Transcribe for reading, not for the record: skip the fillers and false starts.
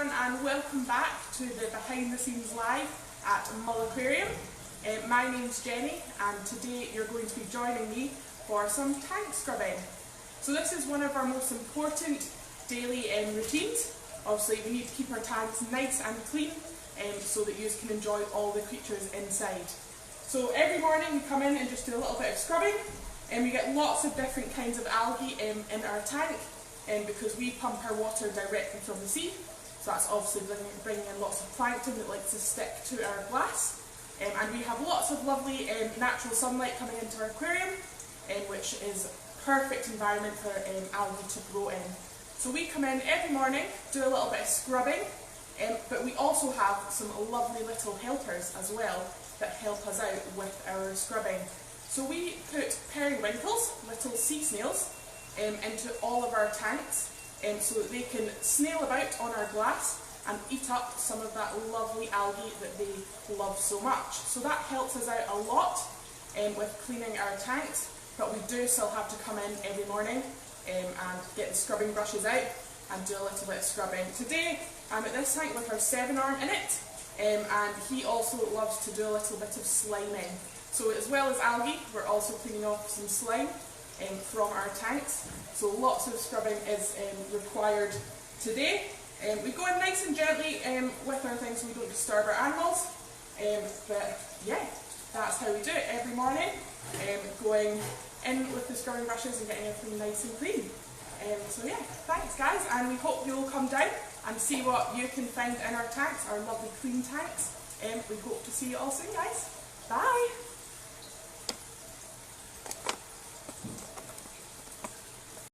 everyone and welcome back to the behind the scenes live at Mull Aquarium. My name's Jenny and today you're going to be joining me for some tank scrubbing. So this is one of our most important daily routines. Obviously we need to keep our tanks nice and clean so that you can enjoy all the creatures inside. So every morning we come in and just do a little bit of scrubbing and we get lots of different kinds of algae in our tank. Because we pump our water directly from the sea, so that's obviously bringing in lots of plankton that likes to stick to our glass. And we have lots of lovely natural sunlight coming into our aquarium, which is a perfect environment for algae to grow in. So we come in every morning, do a little bit of scrubbing, but we also have some lovely little helpers as well that help us out with our scrubbing. So we put periwinkles, little sea snails, into all of our tanks so that they can snail about on our glass and eat up some of that lovely algae that they love so much. So that helps us out a lot with cleaning our tanks, but we do still have to come in every morning and get the scrubbing brushes out and do a little bit of scrubbing. Today I'm at this tank with our 7-arm in it and he also loves to do a little bit of sliming. So as well as algae, we're also cleaning off some slime from our tanks, so lots of scrubbing is required today. We go in nice and gently with our things so we don't disturb our animals, but yeah, that's how we do it every morning, going in with the scrubbing brushes and getting everything nice and clean. So yeah, thanks guys, and we hope you'll come down and see what you can find in our tanks, our lovely clean tanks. We hope to see you all soon guys. Bye!